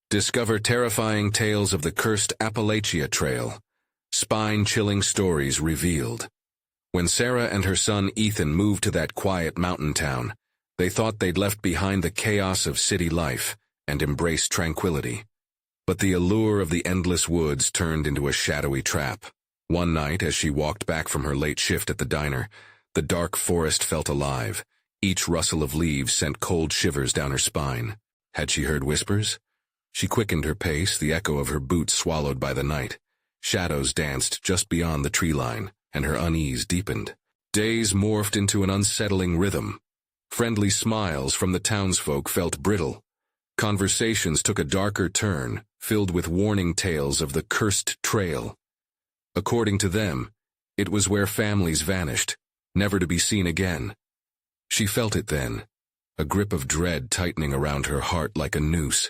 Discover terrifying tales of the Cursed Appalachian Trail. Spine-chilling stories revealed. When Sarah and her son Ethan moved to that quiet mountain town, they thought they'd left behind the chaos of city life and embraced tranquility. But the allure of the endless woods turned into a shadowy trap. One night, as she walked back from her late shift at the diner, the dark forest felt alive. Each rustle of leaves sent cold shivers down her spine. Had she heard whispers? She quickened her pace, the echo of her boots swallowed by the night. Shadows danced just beyond the tree line, and her unease deepened. Days morphed into an unsettling rhythm. Friendly smiles from the townsfolk felt brittle. Conversations took a darker turn, filled with warning tales of the cursed trail. According to them, it was where families vanished, never to be seen again. She felt it then, a grip of dread tightening around her heart like a noose.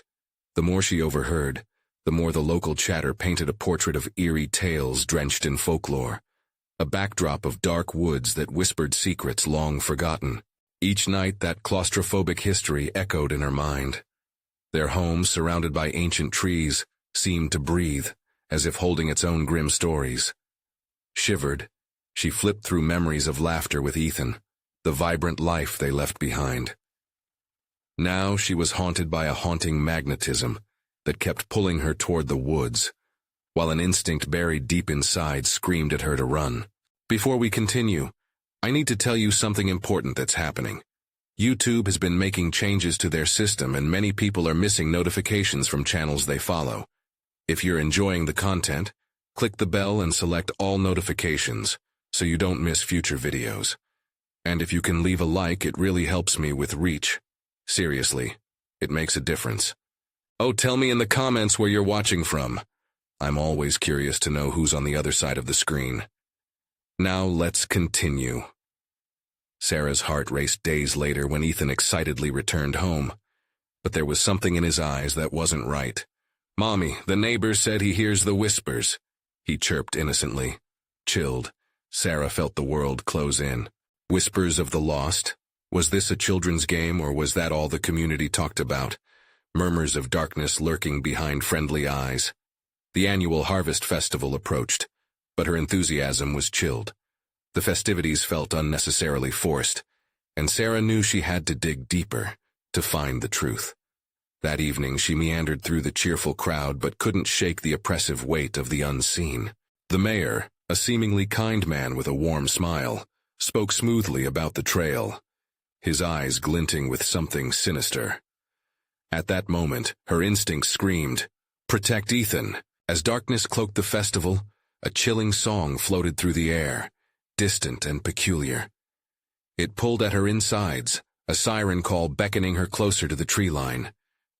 The more she overheard, the more the local chatter painted a portrait of eerie tales drenched in folklore, a backdrop of dark woods that whispered secrets long forgotten. Each night that claustrophobic history echoed in her mind. Their home, surrounded by ancient trees, seemed to breathe, as if holding its own grim stories. Shivered, she flipped through memories of laughter with Ethan, the vibrant life they left behind. Now she was haunted by a haunting magnetism that kept pulling her toward the woods, while an instinct buried deep inside screamed at her to run. Before we continue, I need to tell you something important that's happening. YouTube has been making changes to their system, and many people are missing notifications from channels they follow. If you're enjoying the content, click the bell and select all notifications so you don't miss future videos. And if you can leave a like, it really helps me with reach. Seriously, it makes a difference. Oh, tell me in the comments where you're watching from. I'm always curious to know who's on the other side of the screen. Now let's continue. Sarah's heart raced days later when Ethan excitedly returned home. But there was something in his eyes that wasn't right. "Mommy, the neighbor said he hears the whispers," he chirped innocently. Chilled, Sarah felt the world close in. Whispers of the lost? Was this a children's game, or was that all the community talked about? Murmurs of darkness lurking behind friendly eyes. The annual harvest festival approached, but her enthusiasm was chilled. The festivities felt unnecessarily forced, and Sarah knew she had to dig deeper to find the truth. That evening she meandered through the cheerful crowd but couldn't shake the oppressive weight of the unseen. The mayor, a seemingly kind man with a warm smile, spoke smoothly about the trail, his eyes glinting with something sinister. At that moment, her instinct screamed, "Protect Ethan!" As darkness cloaked the festival, a chilling song floated through the air, distant and peculiar. It pulled at her insides, a siren call beckoning her closer to the tree line.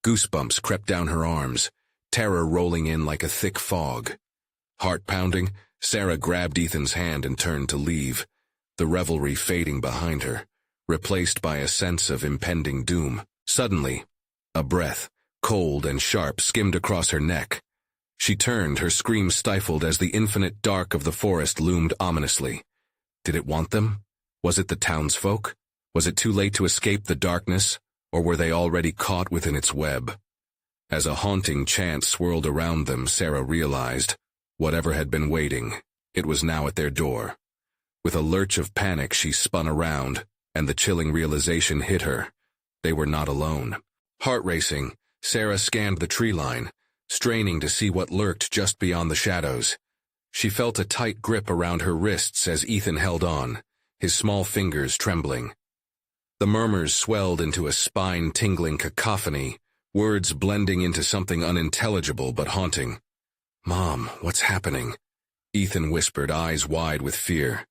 Goosebumps crept down her arms, terror rolling in like a thick fog. Heart pounding, Sarah grabbed Ethan's hand and turned to leave, the revelry fading behind her, replaced by a sense of impending doom. Suddenly, a breath, cold and sharp, skimmed across her neck. She turned, her scream stifled as the infinite dark of the forest loomed ominously. Did it want them? Was it the townsfolk? Was it too late to escape the darkness, or were they already caught within its web? As a haunting chant swirled around them, Sarah realized, whatever had been waiting, it was now at their door. With a lurch of panic, she spun around, and the chilling realization hit her. They were not alone. Heart racing, Sarah scanned the tree line, straining to see what lurked just beyond the shadows. She felt a tight grip around her wrists as Ethan held on, his small fingers trembling. The murmurs swelled into a spine-tingling cacophony, words blending into something unintelligible but haunting. "Mom, what's happening?" Ethan whispered, eyes wide with fear.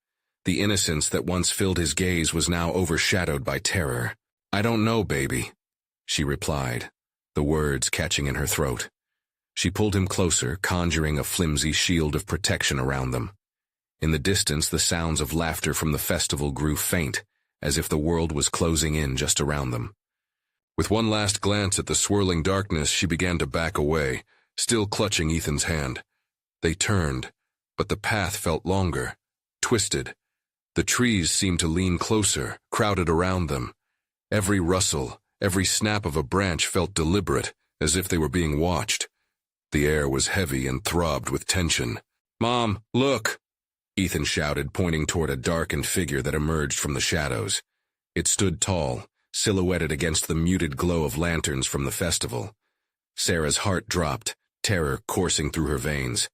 The innocence that once filled his gaze was now overshadowed by terror. "I don't know, baby," she replied, the words catching in her throat. She pulled him closer, conjuring a flimsy shield of protection around them. In the distance, the sounds of laughter from the festival grew faint, as if the world was closing in just around them. With one last glance at the swirling darkness, she began to back away, still clutching Ethan's hand. They turned, but the path felt longer, twisted. The trees seemed to lean closer, crowded around them. Every rustle, every snap of a branch felt deliberate, as if they were being watched. The air was heavy and throbbed with tension. "Mom, look!" Ethan shouted, pointing toward a darkened figure that emerged from the shadows. It stood tall, silhouetted against the muted glow of lanterns from the festival. Sarah's heart dropped, terror coursing through her veins.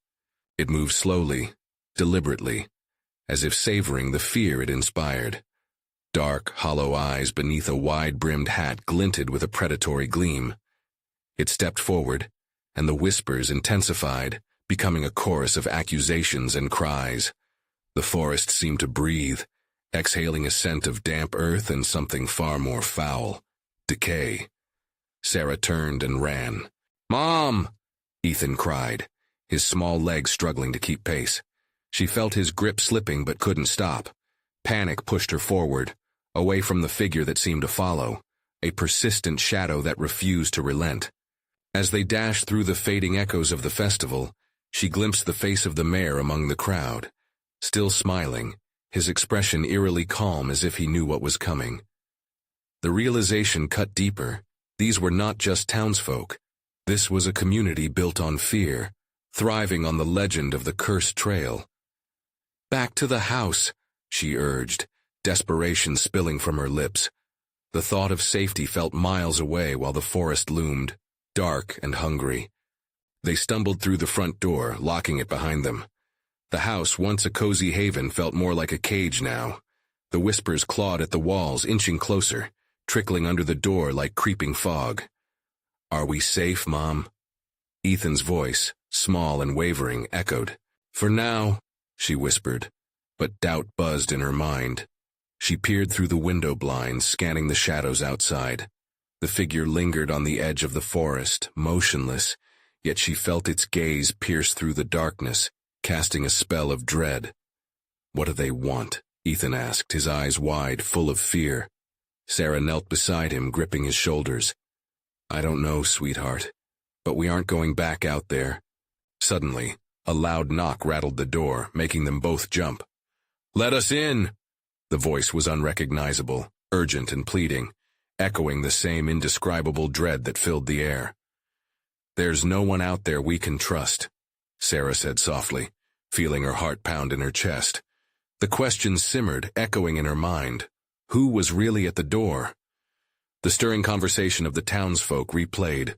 It moved slowly, deliberately, as if savoring the fear it inspired. Dark, hollow eyes beneath a wide-brimmed hat glinted with a predatory gleam. It stepped forward, and the whispers intensified, becoming a chorus of accusations and cries. The forest seemed to breathe, exhaling a scent of damp earth and something far more foul: decay. Sarah turned and ran. "Mom!" Ethan cried, his small legs struggling to keep pace. She felt his grip slipping but couldn't stop. Panic pushed her forward, away from the figure that seemed to follow, a persistent shadow that refused to relent. As they dashed through the fading echoes of the festival, she glimpsed the face of the mayor among the crowd, still smiling, his expression eerily calm as if he knew what was coming. The realization cut deeper. These were not just townsfolk. This was a community built on fear, thriving on the legend of the Cursed Trail. "Back to the house," she urged, desperation spilling from her lips. The thought of safety felt miles away while the forest loomed, dark and hungry. They stumbled through the front door, locking it behind them. The house, once a cozy haven, felt more like a cage now. The whispers clawed at the walls, inching closer, trickling under the door like creeping fog. "Are we safe, Mom?" Ethan's voice, small and wavering, echoed. "For now," she whispered, but doubt buzzed in her mind. She peered through the window blinds, scanning the shadows outside. The figure lingered on the edge of the forest, motionless, yet she felt its gaze pierce through the darkness, casting a spell of dread. "What do they want?" Ethan asked, his eyes wide, full of fear. Sarah knelt beside him, gripping his shoulders. "I don't know, sweetheart, but we aren't going back out there." Suddenly, a loud knock rattled the door, making them both jump. "Let us in!" The voice was unrecognizable, urgent and pleading, echoing the same indescribable dread that filled the air. "There's no one out there we can trust," Sarah said softly, feeling her heart pound in her chest. The question simmered, echoing in her mind. Who was really at the door? The stirring conversation of the townsfolk replayed.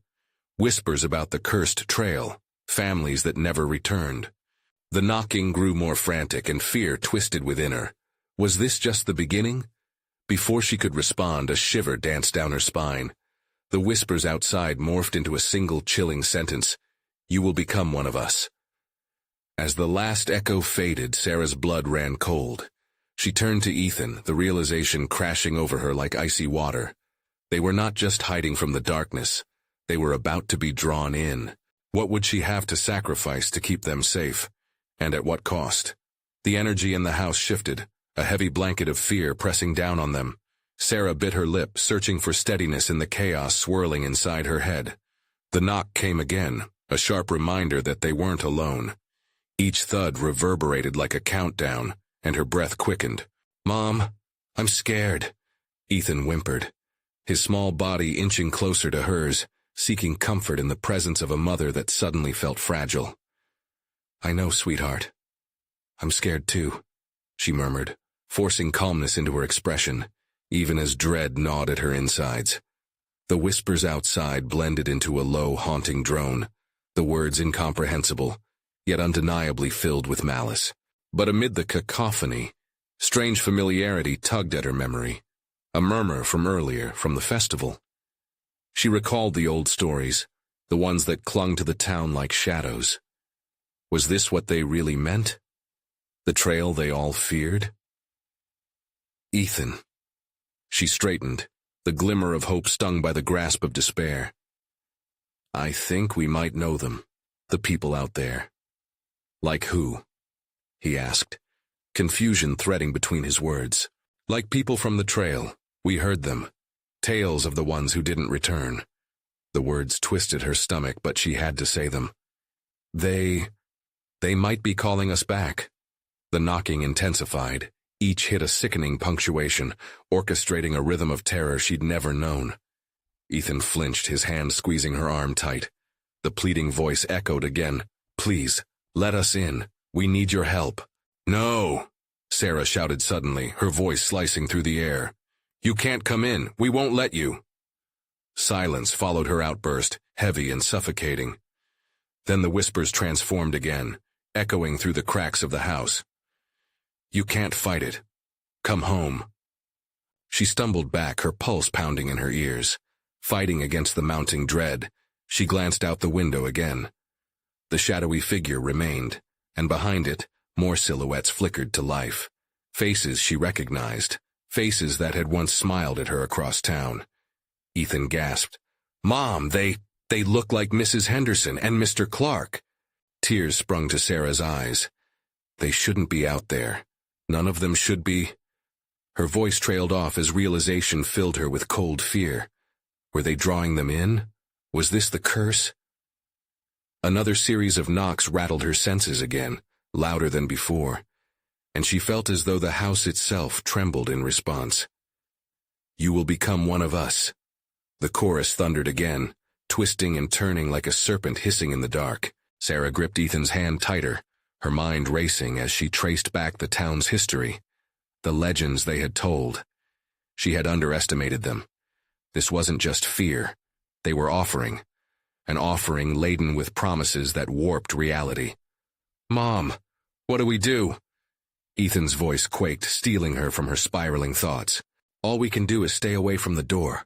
Whispers about the cursed trail, families that never returned. The knocking grew more frantic and fear twisted within her. Was this just the beginning? Before she could respond, a shiver danced down her spine. The whispers outside morphed into a single chilling sentence: "You will become one of us." As the last echo faded, Sarah's blood ran cold. She turned to Ethan, the realization crashing over her like icy water. They were not just hiding from the darkness. They were about to be drawn in. What would she have to sacrifice to keep them safe? And at what cost? The energy in the house shifted, a heavy blanket of fear pressing down on them. Sarah bit her lip, searching for steadiness in the chaos swirling inside her head. The knock came again, a sharp reminder that they weren't alone. Each thud reverberated like a countdown, and her breath quickened. "Mom, I'm scared," Ethan whimpered, his small body inching closer to hers, seeking comfort in the presence of a mother that suddenly felt fragile. "I know, sweetheart. I'm scared too," she murmured, forcing calmness into her expression, even as dread gnawed at her insides. The whispers outside blended into a low, haunting drone, the words incomprehensible, yet undeniably filled with malice. But amid the cacophony, strange familiarity tugged at her memory, a murmur from earlier, from the festival. She recalled the old stories, the ones that clung to the town like shadows. Was this what they really meant? The trail they all feared? "Ethan." She straightened, the glimmer of hope stung by the grasp of despair. "I think we might know them, the people out there." "Like who?" he asked, confusion threading between his words. "Like people from the trail. We heard them. Tales of the ones who didn't return." The words twisted her stomach, but she had to say them. They might be calling us back." The knocking intensified. Each hit a sickening punctuation, orchestrating a rhythm of terror she'd never known. Ethan flinched, his hand squeezing her arm tight. The pleading voice echoed again. "Please, let us in. We need your help." "No!" Sarah shouted suddenly, her voice slicing through the air. "You can't come in. We won't let you." Silence followed her outburst, heavy and suffocating. Then the whispers transformed again, echoing through the cracks of the house. "You can't fight it. Come home." She stumbled back, her pulse pounding in her ears. Fighting against the mounting dread, she glanced out the window again. The shadowy figure remained, and behind it, more silhouettes flickered to life. Faces she recognized, faces that had once smiled at her across town. Ethan gasped. "Mom, they look like Mrs. Henderson and Mr. Clark." Tears sprung to Sarah's eyes. They shouldn't be out there. None of them should be. Her voice trailed off as realization filled her with cold fear. Were they drawing them in? Was this the curse? Another series of knocks rattled her senses again, louder than before, and she felt as though the house itself trembled in response. "You will become one of us." The chorus thundered again, twisting and turning like a serpent hissing in the dark. Sarah gripped Ethan's hand tighter, her mind racing as she traced back the town's history, the legends they had told. She had underestimated them. This wasn't just fear. They were offering. An offering laden with promises that warped reality. "Mom, what do we do?" Ethan's voice quaked, stealing her from her spiraling thoughts. "All we can do is stay away from the door."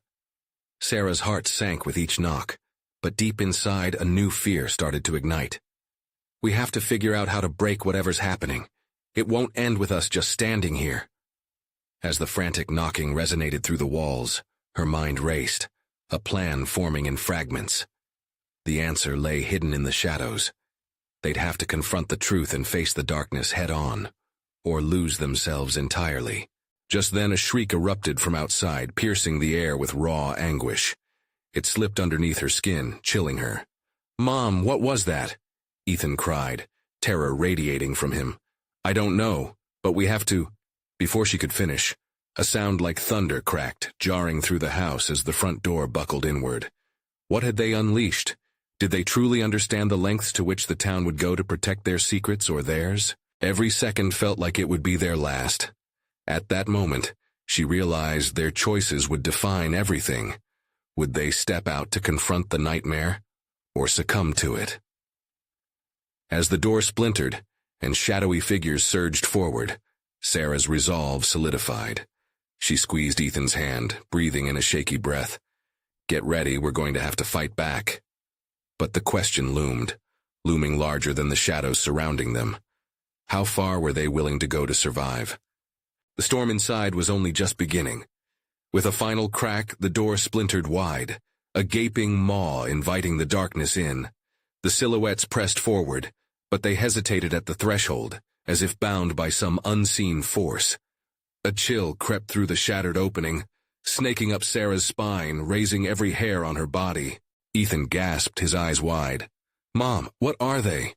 Sarah's heart sank with each knock, but deep inside a new fear started to ignite. "We have to figure out how to break whatever's happening. It won't end with us just standing here." As the frantic knocking resonated through the walls, her mind raced, a plan forming in fragments. The answer lay hidden in the shadows. They'd have to confront the truth and face the darkness head-on, or lose themselves entirely. Just then a shriek erupted from outside, piercing the air with raw anguish. It slipped underneath her skin, chilling her. "Mom, what was that?" Ethan cried, terror radiating from him. "I don't know, but we have to—" Before she could finish, a sound like thunder cracked, jarring through the house as the front door buckled inward. What had they unleashed? Did they truly understand the lengths to which the town would go to protect their secrets or theirs? Every second felt like it would be their last. At that moment, she realized their choices would define everything. Would they step out to confront the nightmare, or succumb to it? As the door splintered, and shadowy figures surged forward, Sarah's resolve solidified. She squeezed Ethan's hand, breathing in a shaky breath. "Get ready, we're going to have to fight back." But the question loomed, looming larger than the shadows surrounding them. How far were they willing to go to survive? The storm inside was only just beginning. With a final crack, the door splintered wide, a gaping maw inviting the darkness in. The silhouettes pressed forward, but they hesitated at the threshold, as if bound by some unseen force. A chill crept through the shattered opening, snaking up Sarah's spine, raising every hair on her body. Ethan gasped, his eyes wide. "Mom, what are they?"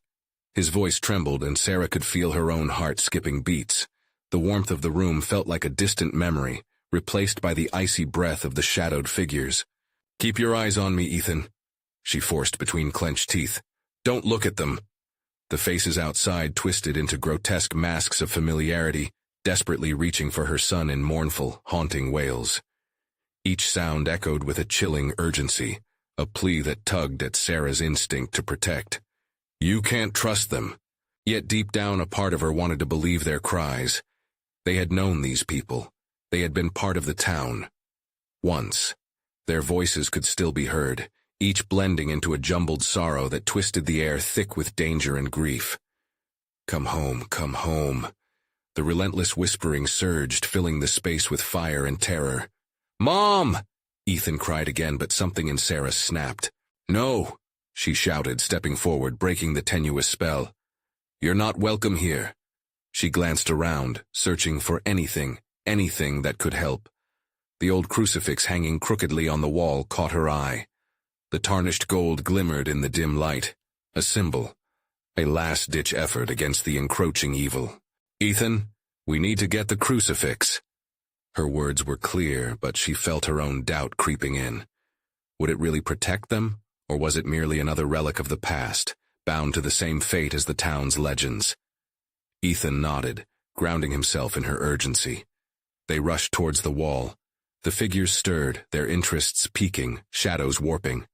His voice trembled, and Sarah could feel her own heart skipping beats. The warmth of the room felt like a distant memory, replaced by the icy breath of the shadowed figures. "Keep your eyes on me, Ethan," she forced between clenched teeth. "Don't look at them." The faces outside twisted into grotesque masks of familiarity, desperately reaching for her son in mournful, haunting wails. Each sound echoed with a chilling urgency, a plea that tugged at Sarah's instinct to protect. You can't trust them. Yet deep down a part of her wanted to believe their cries. They had known these people. They had been part of the town. Once. Their voices could still be heard, each blending into a jumbled sorrow that twisted the air thick with danger and grief. "Come home, come home." The relentless whispering surged, filling the space with fire and terror. "Mom!" Ethan cried again, but something in Sarah snapped. "No!" she shouted, stepping forward, breaking the tenuous spell. "You're not welcome here." She glanced around, searching for anything that could help. The old crucifix hanging crookedly on the wall caught her eye. The tarnished gold glimmered in the dim light, a symbol, a last-ditch effort against the encroaching evil. "Ethan, we need to get the crucifix." Her words were clear, but she felt her own doubt creeping in. Would it really protect them, or was it merely another relic of the past, bound to the same fate as the town's legends? Ethan nodded, grounding himself in her urgency. They rushed towards the wall. The figures stirred, their interests peaking, shadows warping.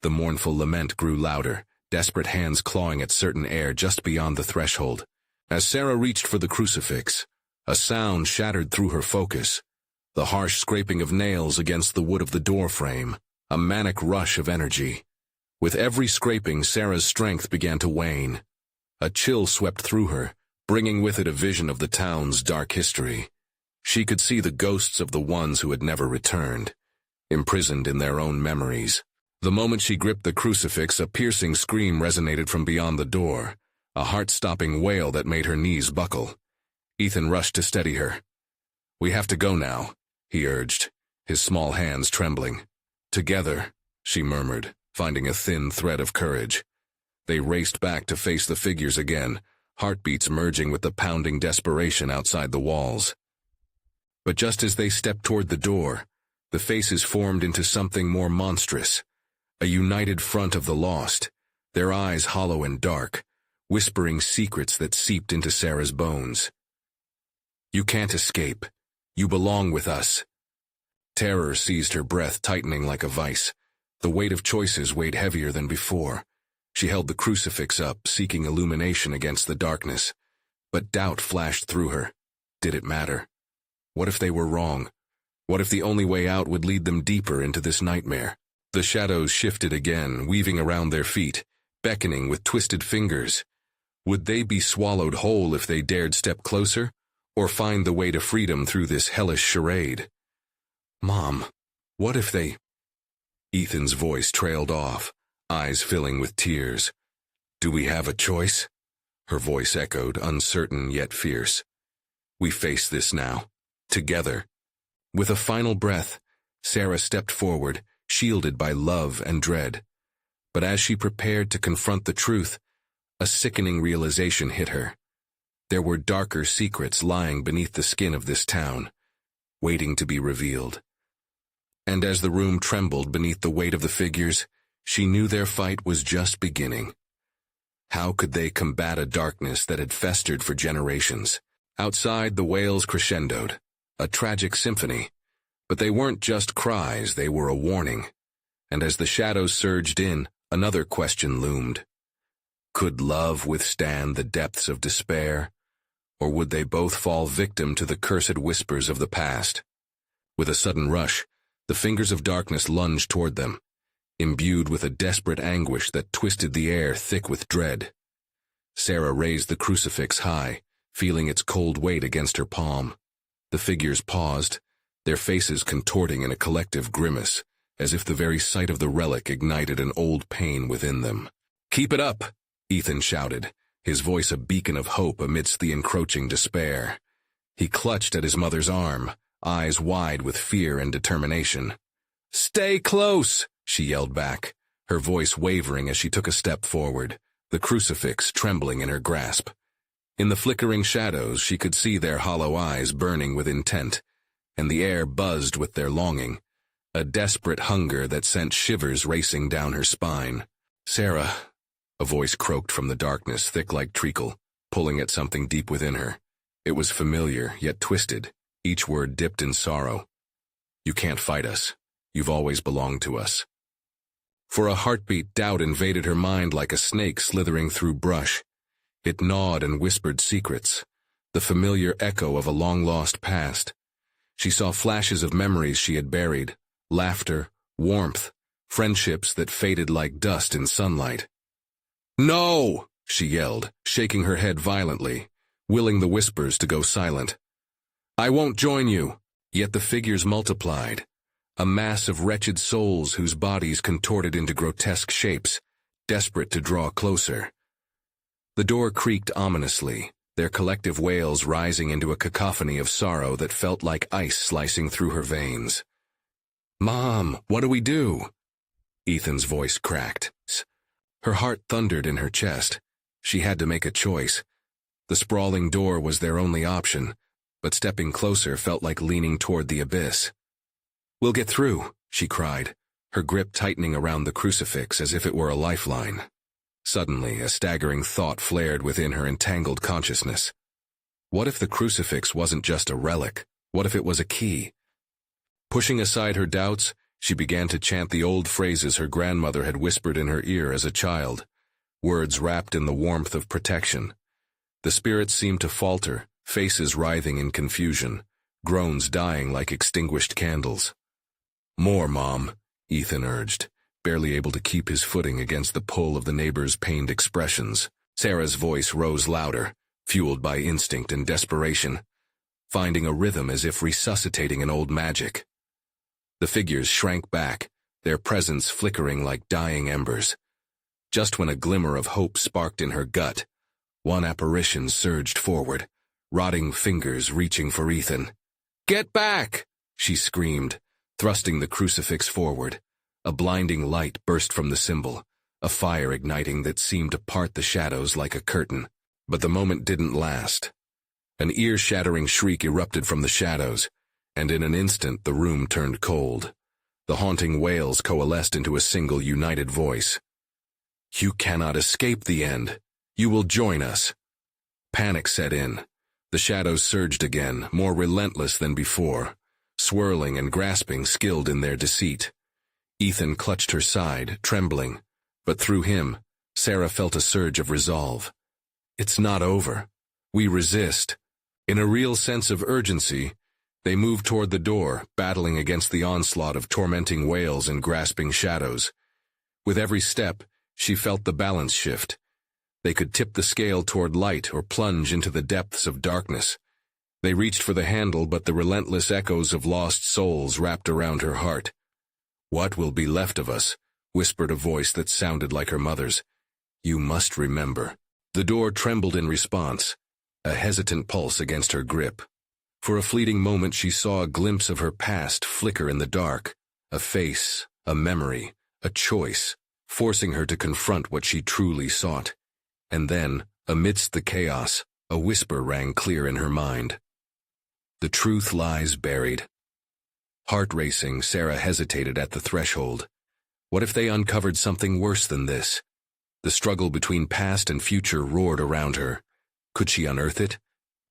The mournful lament grew louder, desperate hands clawing at certain air just beyond the threshold. As Sarah reached for the crucifix, a sound shattered through her focus. The harsh scraping of nails against the wood of the doorframe, a manic rush of energy. With every scraping, Sarah's strength began to wane. A chill swept through her, bringing with it a vision of the town's dark history. She could see the ghosts of the ones who had never returned, imprisoned in their own memories. The moment she gripped the crucifix, a piercing scream resonated from beyond the door, a heart-stopping wail that made her knees buckle. Ethan rushed to steady her. "We have to go now," he urged, his small hands trembling. "Together," she murmured, finding a thin thread of courage. They raced back to face the figures again, heartbeats merging with the pounding desperation outside the walls. But just as they stepped toward the door, the faces formed into something more monstrous. A united front of the lost, their eyes hollow and dark, whispering secrets that seeped into Sarah's bones. "You can't escape. You belong with us." Terror seized her, breath tightening like a vice. The weight of choices weighed heavier than before. She held the crucifix up, seeking illumination against the darkness. But doubt flashed through her. Did it matter? What if they were wrong? What if the only way out would lead them deeper into this nightmare? The shadows shifted again, weaving around their feet, beckoning with twisted fingers. Would they be swallowed whole if they dared step closer, or find the way to freedom through this hellish charade? "Mom, what if they—" Ethan's voice trailed off, eyes filling with tears. "Do we have a choice?" Her voice echoed, uncertain yet fierce. "We face this now, together." With a final breath, Sarah stepped forward, shielded by love and dread. But as she prepared to confront the truth, a sickening realization hit her. There were darker secrets lying beneath the skin of this town, waiting to be revealed. And as the room trembled beneath the weight of the figures, she knew their fight was just beginning. How could they combat a darkness that had festered for generations? Outside, the wails crescendoed, a tragic symphony. But they weren't just cries, they were a warning. And as the shadows surged in, another question loomed. Could love withstand the depths of despair? Or would they both fall victim to the cursed whispers of the past? With a sudden rush, the fingers of darkness lunged toward them, imbued with a desperate anguish that twisted the air thick with dread. Sarah raised the crucifix high, feeling its cold weight against her palm. The figures paused, their faces contorting in a collective grimace, as if the very sight of the relic ignited an old pain within them. "Keep it up!" Ethan shouted, his voice a beacon of hope amidst the encroaching despair. He clutched at his mother's arm, eyes wide with fear and determination. "Stay close!" she yelled back, her voice wavering as she took a step forward, the crucifix trembling in her grasp. In the flickering shadows, she could see their hollow eyes burning with intent, and the air buzzed with their longing, a desperate hunger that sent shivers racing down her spine. "Sarah," a voice croaked from the darkness, thick like treacle, pulling at something deep within her. It was familiar, yet twisted, each word dipped in sorrow. "You can't fight us. You've always belonged to us." For a heartbeat, doubt invaded her mind like a snake slithering through brush. It gnawed and whispered secrets, the familiar echo of a long-lost past. She saw flashes of memories she had buried, laughter, warmth, friendships that faded like dust in sunlight. "No!" she yelled, shaking her head violently, willing the whispers to go silent. "I won't join you." Yet the figures multiplied, a mass of wretched souls whose bodies contorted into grotesque shapes, desperate to draw closer. The door creaked ominously, their collective wails rising into a cacophony of sorrow that felt like ice slicing through her veins. "Mom, what do we do?" Ethan's voice cracked. Her heart thundered in her chest. She had to make a choice. The sprawling door was their only option, but stepping closer felt like leaning toward the abyss. "We'll get through," she cried, her grip tightening around the crucifix as if it were a lifeline. Suddenly, a staggering thought flared within her entangled consciousness. What if the crucifix wasn't just a relic? What if it was a key? Pushing aside her doubts, she began to chant the old phrases her grandmother had whispered in her ear as a child, words wrapped in the warmth of protection. The spirits seemed to falter, faces writhing in confusion, groans dying like extinguished candles. "More, Mom," Ethan urged, barely able to keep his footing against the pull of the neighbors' pained expressions. Sarah's voice rose louder, fueled by instinct and desperation, finding a rhythm as if resuscitating an old magic. The figures shrank back, their presence flickering like dying embers. Just when a glimmer of hope sparked in her gut, one apparition surged forward, rotting fingers reaching for Ethan. "Get back!" she screamed, thrusting the crucifix forward. A blinding light burst from the symbol, a fire igniting that seemed to part the shadows like a curtain. But the moment didn't last. An ear-shattering shriek erupted from the shadows, and in an instant the room turned cold. The haunting wails coalesced into a single united voice. "You cannot escape the end. You will join us." Panic set in. The shadows surged again, more relentless than before, swirling and grasping, skilled in their deceit. Ethan clutched her side, trembling, but through him, Sarah felt a surge of resolve. "It's not over. We resist." In a real sense of urgency, they moved toward the door, battling against the onslaught of tormenting wails and grasping shadows. With every step, she felt the balance shift. They could tip the scale toward light or plunge into the depths of darkness. They reached for the handle, but the relentless echoes of lost souls wrapped around her heart. "What will be left of us?" whispered a voice that sounded like her mother's. "You must remember." The door trembled in response, a hesitant pulse against her grip. For a fleeting moment she saw a glimpse of her past flicker in the dark, a face, a memory, a choice, forcing her to confront what she truly sought. And then, amidst the chaos, a whisper rang clear in her mind. "The truth lies buried." Heart racing, Sarah hesitated at the threshold. What if they uncovered something worse than this? The struggle between past and future roared around her. Could she unearth it?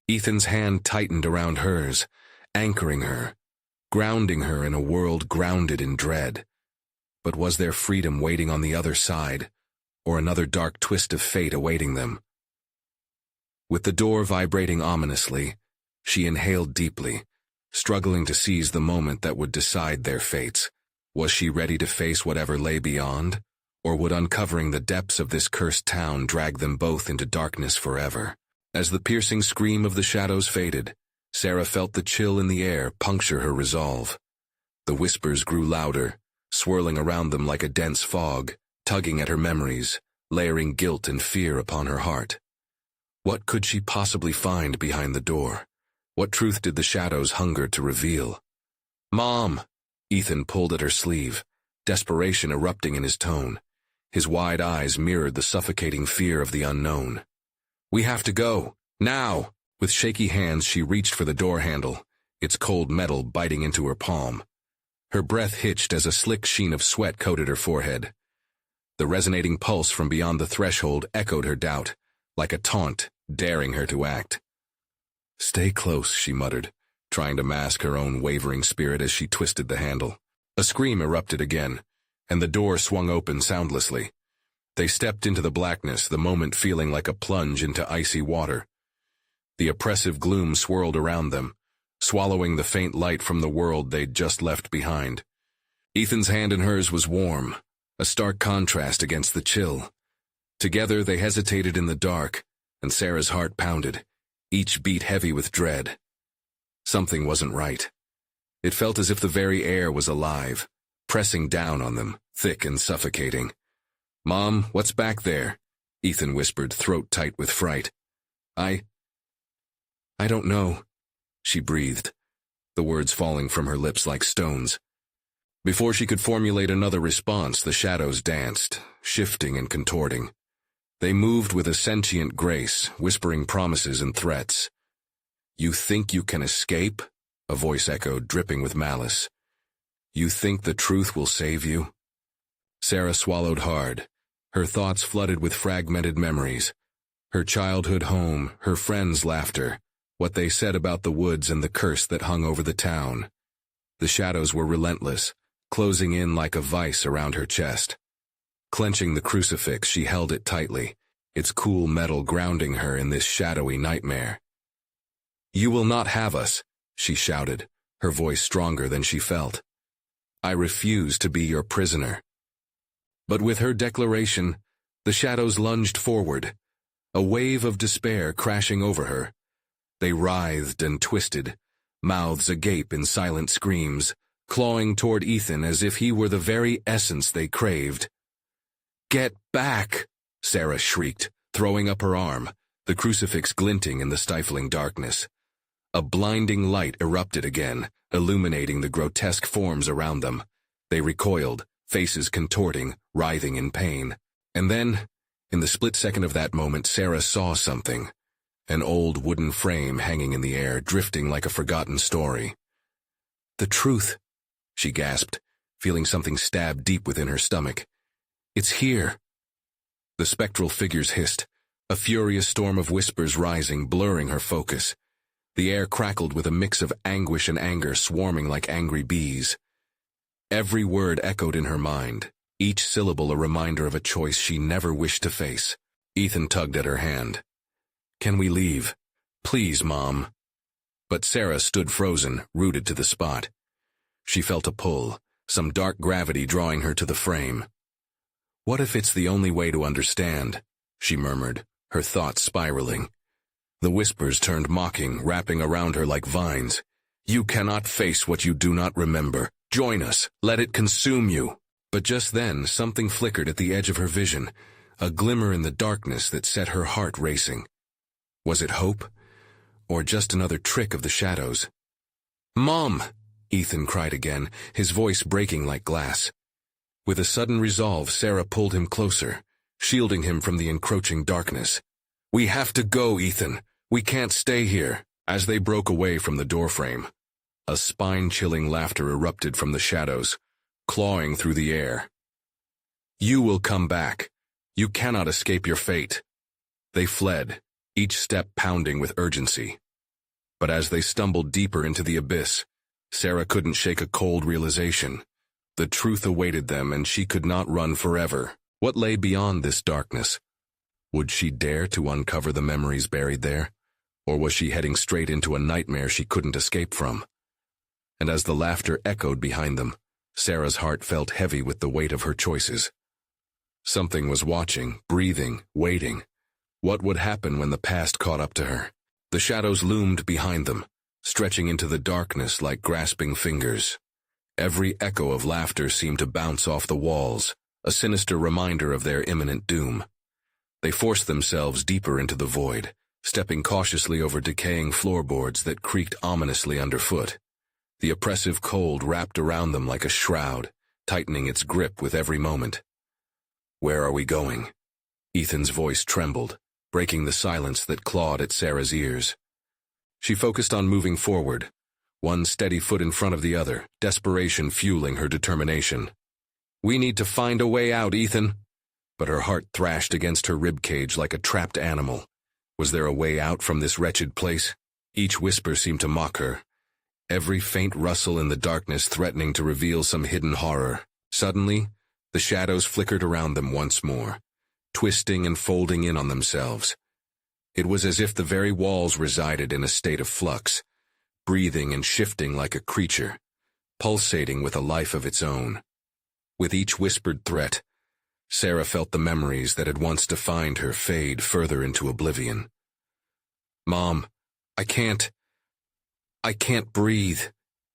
Ethan's hand tightened around hers, anchoring her, grounding her in a world grounded in dread. But was there freedom waiting on the other side, or another dark twist of fate awaiting them? With the door vibrating ominously, she inhaled deeply, struggling to seize the moment that would decide their fates. Was she ready to face whatever lay beyond? Or would uncovering the depths of this cursed town drag them both into darkness forever? As the piercing scream of the shadows faded, Sarah felt the chill in the air puncture her resolve. The whispers grew louder, swirling around them like a dense fog, tugging at her memories, layering guilt and fear upon her heart. What could she possibly find behind the door? What truth did the shadows hunger to reveal? "Mom!" Ethan pulled at her sleeve, desperation erupting in his tone. His wide eyes mirrored the suffocating fear of the unknown. "We have to go, now!" With shaky hands she reached for the door handle, its cold metal biting into her palm. Her breath hitched as a slick sheen of sweat coated her forehead. The resonating pulse from beyond the threshold echoed her doubt, like a taunt, daring her to act. "Stay close," she muttered, trying to mask her own wavering spirit as she twisted the handle. A scream erupted again, and the door swung open soundlessly. They stepped into the blackness, the moment feeling like a plunge into icy water. The oppressive gloom swirled around them, swallowing the faint light from the world they'd just left behind. Ethan's hand in hers was warm, a stark contrast against the chill. Together they hesitated in the dark, and Sarah's heart pounded, each beat heavy with dread. Something wasn't right. It felt as if the very air was alive, pressing down on them, thick and suffocating. "Mom, what's back there?" Ethan whispered, throat tight with fright. I don't know," she breathed, the words falling from her lips like stones. Before she could formulate another response, the shadows danced, shifting and contorting. They moved with a sentient grace, whispering promises and threats. "You think you can escape?" a voice echoed, dripping with malice. You think the truth will save you? Sarah swallowed hard. Her thoughts flooded with fragmented memories. Her childhood home, her friends' laughter, what they said about the woods and the curse that hung over the town. The shadows were relentless, closing in like a vice around her chest. Clenching the crucifix, she held it tightly, its cool metal grounding her in this shadowy nightmare. "You will not have us," she shouted, her voice stronger than she felt. "I refuse to be your prisoner." But with her declaration, the shadows lunged forward, a wave of despair crashing over her. They writhed and twisted, mouths agape in silent screams, clawing toward Ethan as if he were the very essence they craved. "Get back!" Sarah shrieked, throwing up her arm, the crucifix glinting in the stifling darkness. A blinding light erupted again, illuminating the grotesque forms around them. They recoiled, faces contorting, writhing in pain. And then, in the split second of that moment, Sarah saw something. An old wooden frame hanging in the air, drifting like a forgotten story. "The truth," she gasped, feeling something stab deep within her stomach. "It's here." The spectral figures hissed, a furious storm of whispers rising, blurring her focus. The air crackled with a mix of anguish and anger, swarming like angry bees. Every word echoed in her mind, each syllable a reminder of a choice she never wished to face. Ethan tugged at her hand. "Can we leave? Please, Mom." But Sarah stood frozen, rooted to the spot. She felt a pull, some dark gravity drawing her to the frame. "What if it's the only way to understand?" she murmured, her thoughts spiraling. The whispers turned mocking, wrapping around her like vines. "You cannot face what you do not remember. Join us. Let it consume you." But just then, something flickered at the edge of her vision, a glimmer in the darkness that set her heart racing. Was it hope? Or just another trick of the shadows? "Mom!" Ethan cried again, his voice breaking like glass. With a sudden resolve, Sarah pulled him closer, shielding him from the encroaching darkness. "We have to go, Ethan. We can't stay here." As they broke away from the doorframe, a spine-chilling laughter erupted from the shadows, clawing through the air. "You will come back. You cannot escape your fate." They fled, each step pounding with urgency. But as they stumbled deeper into the abyss, Sarah couldn't shake a cold realization. The truth awaited them, and she could not run forever. What lay beyond this darkness? Would she dare to uncover the memories buried there? Or was she heading straight into a nightmare she couldn't escape from? And as the laughter echoed behind them, Sarah's heart felt heavy with the weight of her choices. Something was watching, breathing, waiting. What would happen when the past caught up to her? The shadows loomed behind them, stretching into the darkness like grasping fingers. Every echo of laughter seemed to bounce off the walls, a sinister reminder of their imminent doom. They forced themselves deeper into the void, stepping cautiously over decaying floorboards that creaked ominously underfoot. The oppressive cold wrapped around them like a shroud, tightening its grip with every moment. "Where are we going?" Ethan's voice trembled, breaking the silence that clawed at Sarah's ears. She focused on moving forward, one steady foot in front of the other, desperation fueling her determination. "We need to find a way out, Ethan." But her heart thrashed against her ribcage like a trapped animal. Was there a way out from this wretched place? Each whisper seemed to mock her, every faint rustle in the darkness threatening to reveal some hidden horror. Suddenly, the shadows flickered around them once more, twisting and folding in on themselves. It was as if the very walls resided in a state of flux, breathing and shifting like a creature, pulsating with a life of its own. With each whispered threat, Sarah felt the memories that had once defined her fade further into oblivion. "Mom, I can't breathe,"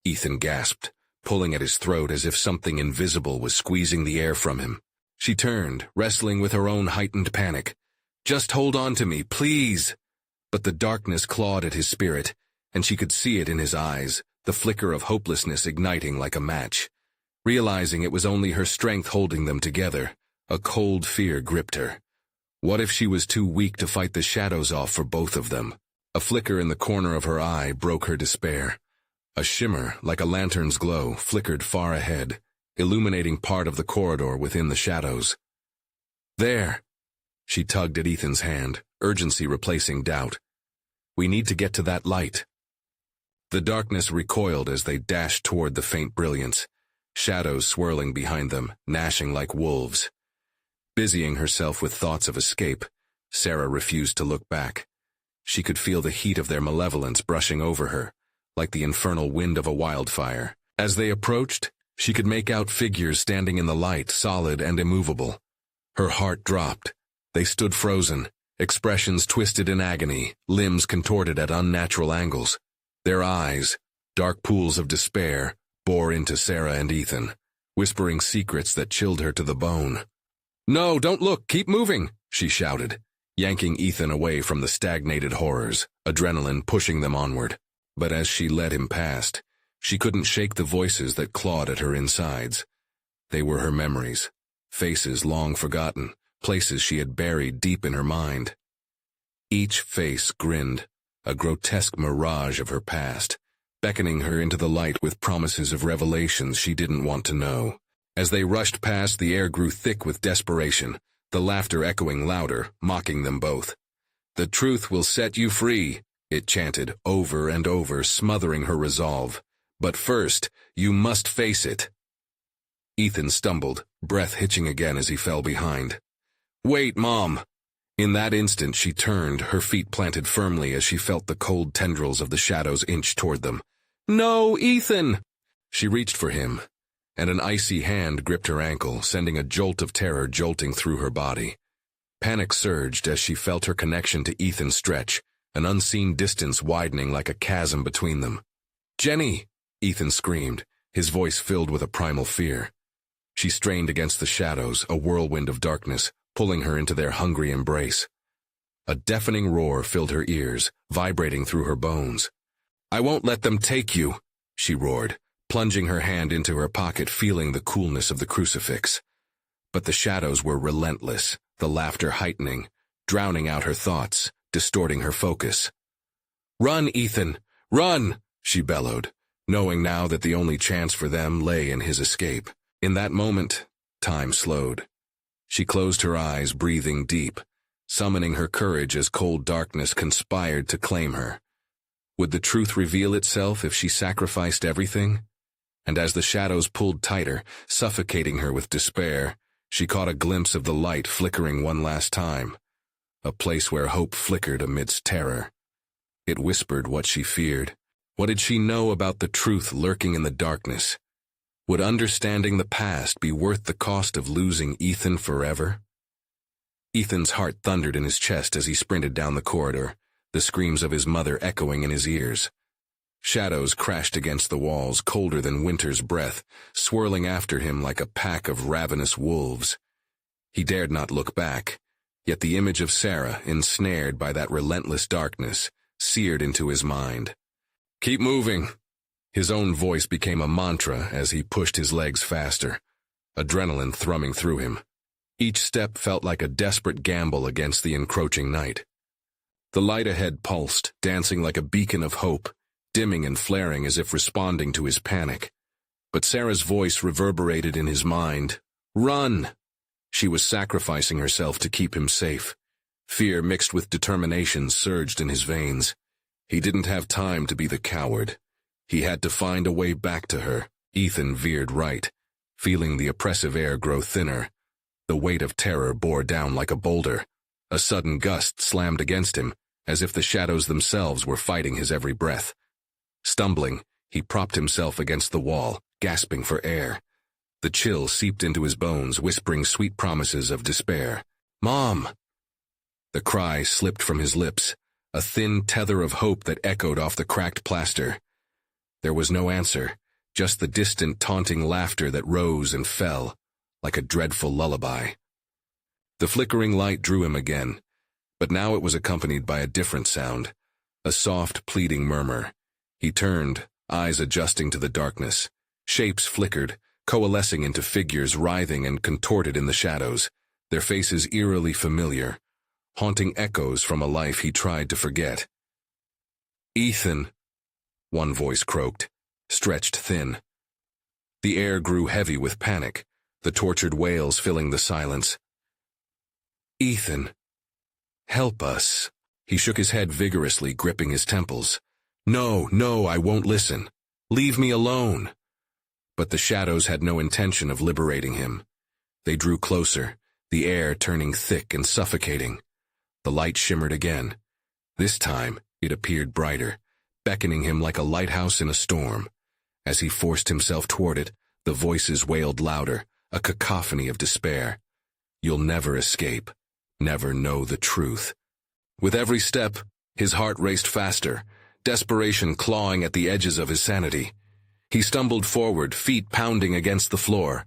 Ethan gasped, pulling at his throat as if something invisible was squeezing the air from him. She turned, wrestling with her own heightened panic. "Just hold on to me, please." But the darkness clawed at his spirit, and she could see it in his eyes, the flicker of hopelessness igniting like a match. Realizing it was only her strength holding them together, a cold fear gripped her. What if she was too weak to fight the shadows off for both of them? A flicker in the corner of her eye broke her despair. A shimmer, like a lantern's glow, flickered far ahead, illuminating part of the corridor within the shadows. There! She tugged at Ethan's hand, urgency replacing doubt. We need to get to that light. The darkness recoiled as they dashed toward the faint brilliance, shadows swirling behind them, gnashing like wolves. Busying herself with thoughts of escape, Sarah refused to look back. She could feel the heat of their malevolence brushing over her, like the infernal wind of a wildfire. As they approached, she could make out figures standing in the light, solid and immovable. Her heart dropped. They stood frozen, expressions twisted in agony, limbs contorted at unnatural angles. Their eyes, dark pools of despair, bore into Sarah and Ethan, whispering secrets that chilled her to the bone. "No, don't look, keep moving," she shouted, yanking Ethan away from the stagnated horrors, adrenaline pushing them onward. But as she led him past, she couldn't shake the voices that clawed at her insides. They were her memories, faces long forgotten, places she had buried deep in her mind. Each face grinned, a grotesque mirage of her past, beckoning her into the light with promises of revelations she didn't want to know. As they rushed past, the air grew thick with desperation, the laughter echoing louder, mocking them both. "The truth will set you free," it chanted over and over, smothering her resolve. "But first, you must face it." Ethan stumbled, breath hitching again as he fell behind. "Wait, Mom!" In that instant she turned, her feet planted firmly as she felt the cold tendrils of the shadows inch toward them. "No, Ethan!" She reached for him, and an icy hand gripped her ankle, sending a jolt of terror jolting through her body. Panic surged as she felt her connection to Ethan stretch, an unseen distance widening like a chasm between them. "Jenny!" Ethan screamed, his voice filled with a primal fear. She strained against the shadows, a whirlwind of darkness, pulling her into their hungry embrace. A deafening roar filled her ears, vibrating through her bones. "I won't let them take you," she roared, plunging her hand into her pocket, feeling the coolness of the crucifix. But the shadows were relentless, the laughter heightening, drowning out her thoughts, distorting her focus. "Run, Ethan! Run!" she bellowed, knowing now that the only chance for them lay in his escape. In that moment, time slowed. She closed her eyes, breathing deep, summoning her courage as cold darkness conspired to claim her. Would the truth reveal itself if she sacrificed everything? And as the shadows pulled tighter, suffocating her with despair, she caught a glimpse of the light flickering one last time, a place where hope flickered amidst terror. It whispered what she feared. What did she know about the truth lurking in the darkness? Would understanding the past be worth the cost of losing Ethan forever? Ethan's heart thundered in his chest as he sprinted down the corridor, the screams of his mother echoing in his ears. Shadows crashed against the walls, colder than winter's breath, swirling after him like a pack of ravenous wolves. He dared not look back, yet the image of Sarah, ensnared by that relentless darkness, seared into his mind. "Keep moving." His own voice became a mantra as he pushed his legs faster, adrenaline thrumming through him. Each step felt like a desperate gamble against the encroaching night. The light ahead pulsed, dancing like a beacon of hope, dimming and flaring as if responding to his panic. But Sarah's voice reverberated in his mind. "Run!" She was sacrificing herself to keep him safe. Fear mixed with determination surged in his veins. He didn't have time to be the coward. He had to find a way back to her. Ethan veered right, feeling the oppressive air grow thinner. The weight of terror bore down like a boulder. A sudden gust slammed against him, as if the shadows themselves were fighting his every breath. Stumbling, he propped himself against the wall, gasping for air. The chill seeped into his bones, whispering sweet promises of despair. "Mom!" The cry slipped from his lips, a thin tether of hope that echoed off the cracked plaster. There was no answer, just the distant taunting laughter that rose and fell, like a dreadful lullaby. The flickering light drew him again, but now it was accompanied by a different sound, a soft, pleading murmur. He turned, eyes adjusting to the darkness. Shapes flickered, coalescing into figures writhing and contorted in the shadows, their faces eerily familiar, haunting echoes from a life he tried to forget. "Ethan," one voice croaked, stretched thin. The air grew heavy with panic, the tortured wails filling the silence. "Ethan, help us." He shook his head vigorously, gripping his temples. "No, no, I won't listen. Leave me alone." But the shadows had no intention of liberating him. They drew closer, the air turning thick and suffocating. The light shimmered again. This time, it appeared brighter, beckoning him like a lighthouse in a storm. As he forced himself toward it, the voices wailed louder, a cacophony of despair. "You'll never escape, never know the truth." With every step, his heart raced faster, desperation clawing at the edges of his sanity. He stumbled forward, feet pounding against the floor.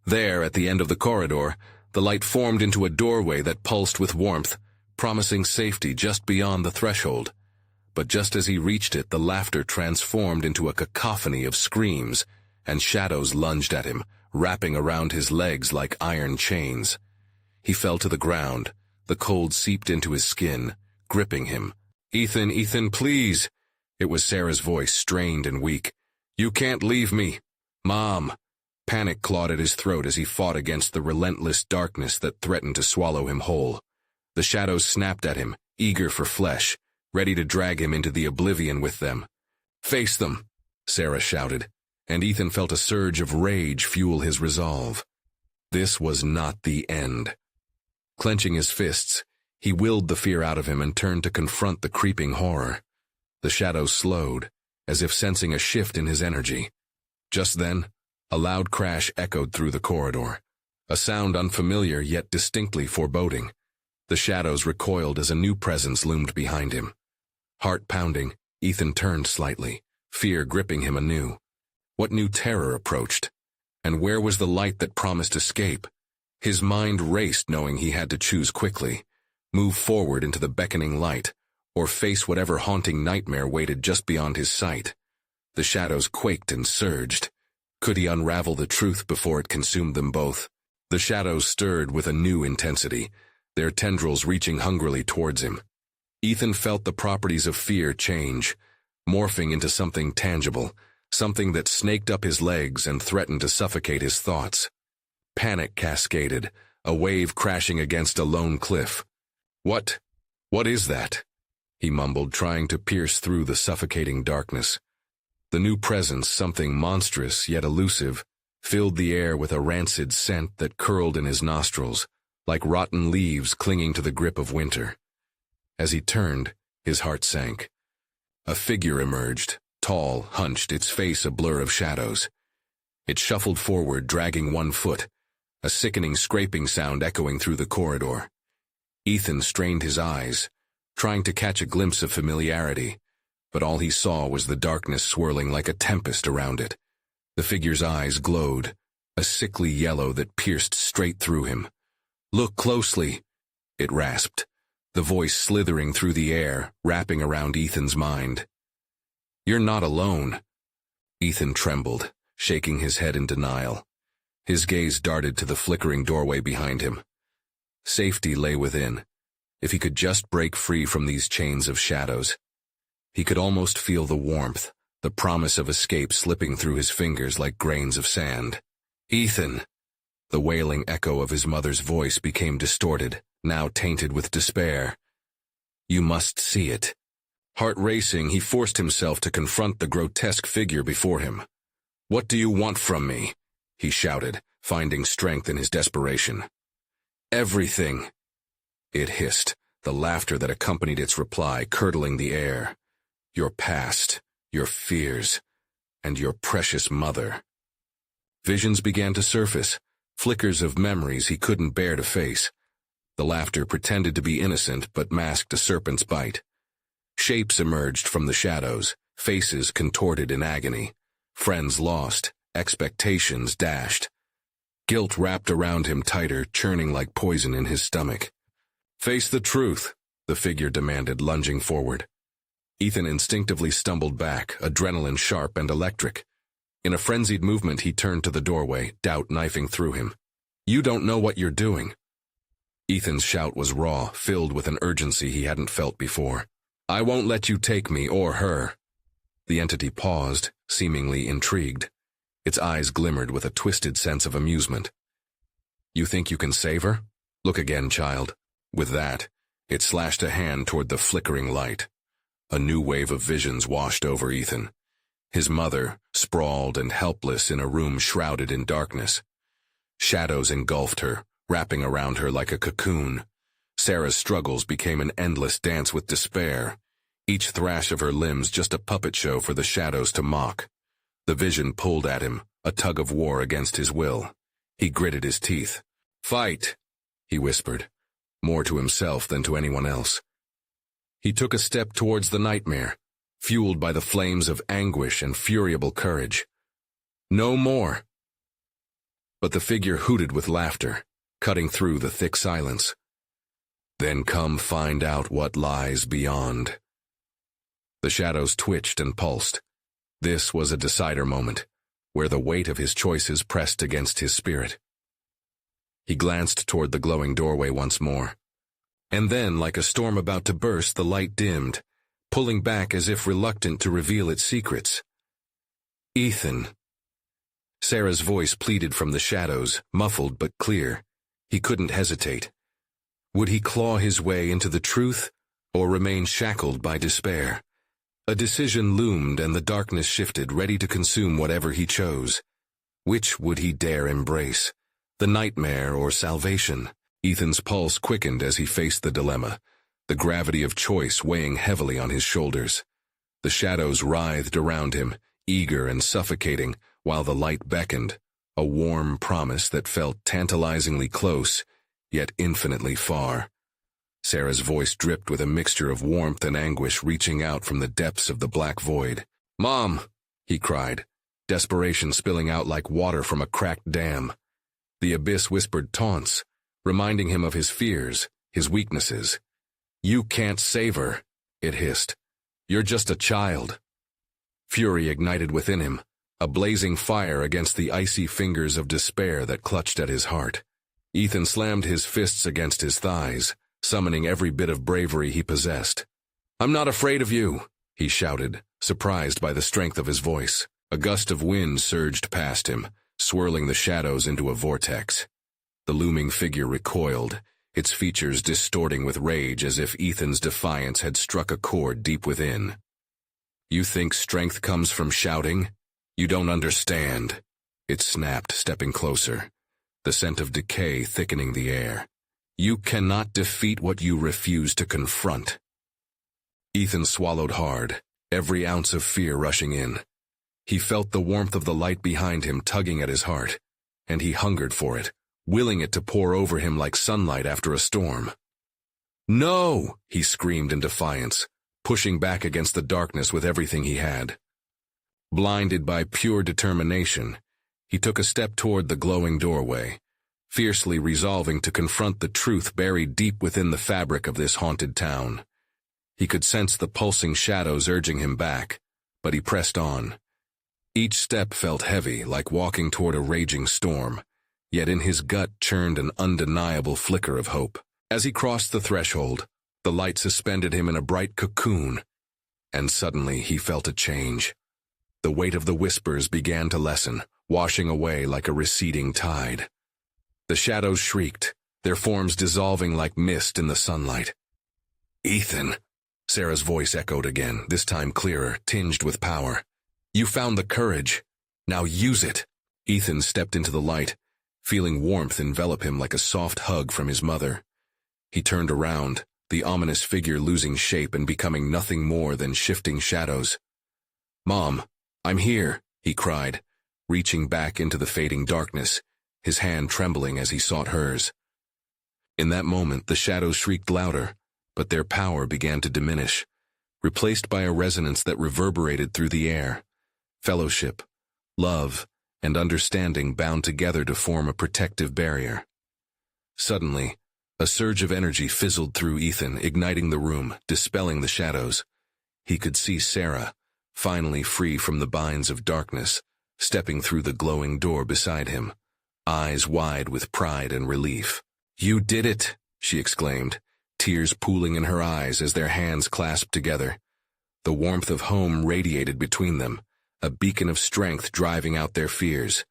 There, at the end of the corridor, the light formed into a doorway that pulsed with warmth, promising safety just beyond the threshold. But just as he reached it, the laughter transformed into a cacophony of screams, and shadows lunged at him, wrapping around his legs like iron chains. He fell to the ground. The cold seeped into his skin, gripping him. "Ethan, Ethan, please!" It was Sarah's voice, strained and weak. "You can't leave me. Mom!" Panic clawed at his throat as he fought against the relentless darkness that threatened to swallow him whole. The shadows snapped at him, eager for flesh, ready to drag him into the oblivion with them. "Face them!" Sarah shouted, and Ethan felt a surge of rage fuel his resolve. This was not the end. Clenching his fists, he willed the fear out of him and turned to confront the creeping horror. The shadows slowed, as if sensing a shift in his energy. Just then, a loud crash echoed through the corridor, a sound unfamiliar yet distinctly foreboding. The shadows recoiled as a new presence loomed behind him. Heart pounding, Ethan turned slightly, fear gripping him anew. What new terror approached? And where was the light that promised escape? His mind raced, knowing he had to choose quickly, move forward into the beckoning light, or face whatever haunting nightmare waited just beyond his sight. The shadows quaked and surged. Could he unravel the truth before it consumed them both? The shadows stirred with a new intensity, their tendrils reaching hungrily towards him. Ethan felt the properties of fear change, morphing into something tangible, something that snaked up his legs and threatened to suffocate his thoughts. Panic cascaded, a wave crashing against a lone cliff. What is that?" he mumbled, trying to pierce through the suffocating darkness. The new presence, something monstrous yet elusive, filled the air with a rancid scent that curled in his nostrils, like rotten leaves clinging to the grip of winter. As he turned, his heart sank. A figure emerged, tall, hunched, its face a blur of shadows. It shuffled forward, dragging one foot, a sickening scraping sound echoing through the corridor. Ethan strained his eyes, trying to catch a glimpse of familiarity, but all he saw was the darkness swirling like a tempest around it. The figure's eyes glowed, a sickly yellow that pierced straight through him. "Look closely," it rasped, the voice slithering through the air, wrapping around Ethan's mind. "You're not alone." Ethan trembled, shaking his head in denial. His gaze darted to the flickering doorway behind him. Safety lay within, if he could just break free from these chains of shadows. He could almost feel the warmth, the promise of escape slipping through his fingers like grains of sand. "Ethan!" The wailing echo of his mother's voice became distorted, now tainted with despair. "You must see it." Heart racing, he forced himself to confront the grotesque figure before him. "What do you want from me?" he shouted, finding strength in his desperation. "Everything," it hissed, the laughter that accompanied its reply curdling the air. "Your past, your fears, and your precious mother." Visions began to surface, flickers of memories he couldn't bear to face. The laughter pretended to be innocent but masked a serpent's bite. Shapes emerged from the shadows, faces contorted in agony. Friends lost, expectations dashed. Guilt wrapped around him tighter, churning like poison in his stomach. "Face the truth," the figure demanded, lunging forward. Ethan instinctively stumbled back, adrenaline sharp and electric. In a frenzied movement, he turned to the doorway, doubt knifing through him. "You don't know what you're doing." Ethan's shout was raw, filled with an urgency he hadn't felt before. "I won't let you take me or her." The entity paused, seemingly intrigued. Its eyes glimmered with a twisted sense of amusement. "You think you can save her? Look again, child." With that, it slashed a hand toward the flickering light. A new wave of visions washed over Ethan. His mother, sprawled and helpless in a room shrouded in darkness. Shadows engulfed her, wrapping around her like a cocoon. Sarah's struggles became an endless dance with despair, each thrash of her limbs just a puppet show for the shadows to mock. The vision pulled at him, a tug of war against his will. He gritted his teeth. "Fight," he whispered, more to himself than to anyone else. He took a step towards the nightmare, fueled by the flames of anguish and furiable courage. "No more." But the figure hooted with laughter, cutting through the thick silence. "Then come find out what lies beyond." The shadows twitched and pulsed. This was a decider moment, where the weight of his choices pressed against his spirit. He glanced toward the glowing doorway once more. And then, like a storm about to burst, the light dimmed, pulling back as if reluctant to reveal its secrets. "Ethan." Sarah's voice pleaded from the shadows, muffled but clear. He couldn't hesitate. Would he claw his way into the truth, or remain shackled by despair? A decision loomed and the darkness shifted, ready to consume whatever he chose. Which would he dare embrace? The nightmare or salvation? Ethan's pulse quickened as he faced the dilemma, the gravity of choice weighing heavily on his shoulders. The shadows writhed around him, eager and suffocating, while the light beckoned, a warm promise that felt tantalizingly close, yet infinitely far. Sarah's voice dripped with a mixture of warmth and anguish reaching out from the depths of the black void. "Mom!" he cried, desperation spilling out like water from a cracked dam. The abyss whispered taunts, reminding him of his fears, his weaknesses. "You can't save her," it hissed. "You're just a child." Fury ignited within him, a blazing fire against the icy fingers of despair that clutched at his heart. Ethan slammed his fists against his thighs, summoning every bit of bravery he possessed. "I'm not afraid of you," he shouted, surprised by the strength of his voice. A gust of wind surged past him, swirling the shadows into a vortex. The looming figure recoiled, its features distorting with rage as if Ethan's defiance had struck a chord deep within. "You think strength comes from shouting? You don't understand," it snapped, stepping closer, the scent of decay thickening the air. "You cannot defeat what you refuse to confront." Ethan swallowed hard, every ounce of fear rushing in. He felt the warmth of the light behind him tugging at his heart, and he hungered for it, willing it to pour over him like sunlight after a storm. "No!" he screamed in defiance, pushing back against the darkness with everything he had. Blinded by pure determination, he took a step toward the glowing doorway, fiercely resolving to confront the truth buried deep within the fabric of this haunted town. He could sense the pulsing shadows urging him back, but he pressed on. Each step felt heavy, like walking toward a raging storm, yet in his gut churned an undeniable flicker of hope. As he crossed the threshold, the light suspended him in a bright cocoon, and suddenly he felt a change. The weight of the whispers began to lessen, washing away like a receding tide. The shadows shrieked, their forms dissolving like mist in the sunlight. "Ethan," Sarah's voice echoed again, this time clearer, tinged with power. "You found the courage. Now use it." Ethan stepped into the light, feeling warmth envelop him like a soft hug from his mother. He turned around, the ominous figure losing shape and becoming nothing more than shifting shadows. "Mom, I'm here," he cried, reaching back into the fading darkness, his hand trembling as he sought hers. In that moment, the shadows shrieked louder, but their power began to diminish, replaced by a resonance that reverberated through the air. Fellowship, love, and understanding bound together to form a protective barrier. Suddenly, a surge of energy fizzled through Ethan, igniting the room, dispelling the shadows. He could see Sarah, finally free from the binds of darkness, stepping through the glowing door beside him, eyes wide with pride and relief. "You did it," she exclaimed, tears pooling in her eyes as their hands clasped together. The warmth of home radiated between them, a beacon of strength driving out their fears.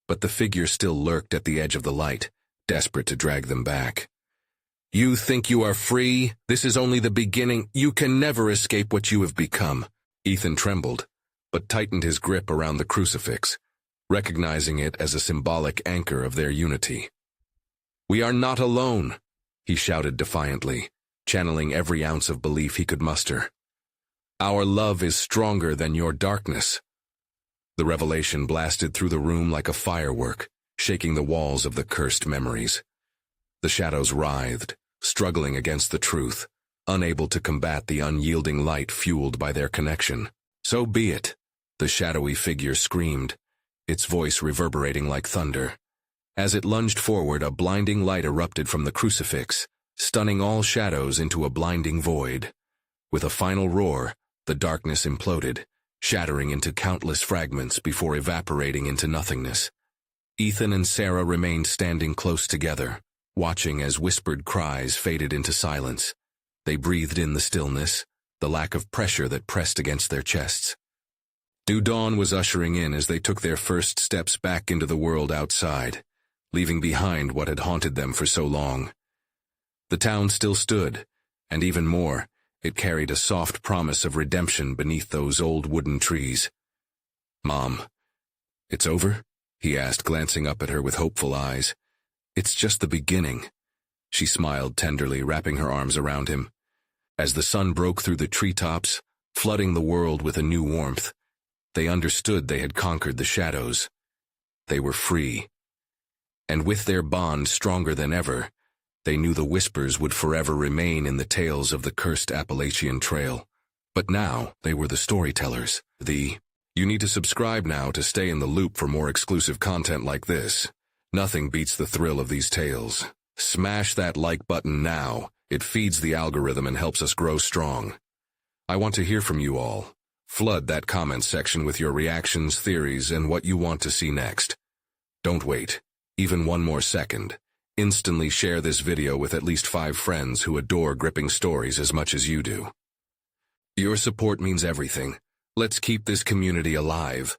But the figure still lurked at the edge of the light, desperate to drag them back. "You think you are free? This is only the beginning. You can never escape what you have become." Ethan trembled, but tightened his grip around the crucifix, recognizing it as a symbolic anchor of their unity. "We are not alone," he shouted defiantly, channeling every ounce of belief he could muster. "Our love is stronger than your darkness." The revelation blasted through the room like a firework, shaking the walls of the cursed memories. The shadows writhed, struggling against the truth, unable to combat the unyielding light fueled by their connection. "So be it," the shadowy figure screamed, its voice reverberating like thunder. As it lunged forward, a blinding light erupted from the crucifix, stunning all shadows into a blinding void. With a final roar, the darkness imploded, shattering into countless fragments before evaporating into nothingness. Ethan and Sarah remained standing close together, watching as whispered cries faded into silence. They breathed in the stillness, the lack of pressure that pressed against their chests. New dawn was ushering in as they took their first steps back into the world outside, leaving behind what had haunted them for so long. The town still stood, and even more, it carried a soft promise of redemption beneath those old wooden trees. "Mom, it's over?" he asked, glancing up at her with hopeful eyes. "It's just the beginning." She smiled tenderly, wrapping her arms around him. As the sun broke through the treetops, flooding the world with a new warmth, they understood they had conquered the shadows. They were free. And with their bond stronger than ever, they knew the whispers would forever remain in the tales of the Cursed Appalachian Trail. But now, they were the storytellers. You need to subscribe now to stay in the loop for more exclusive content like this. Nothing beats the thrill of these tales. Smash that like button now. It feeds the algorithm and helps us grow strong. I want to hear from you all. Flood that comment section with your reactions, theories, and what you want to see next. Don't wait, even one more second. Instantly share this video with at least 5 friends who adore gripping stories as much as you do. Your support means everything. Let's keep this community alive.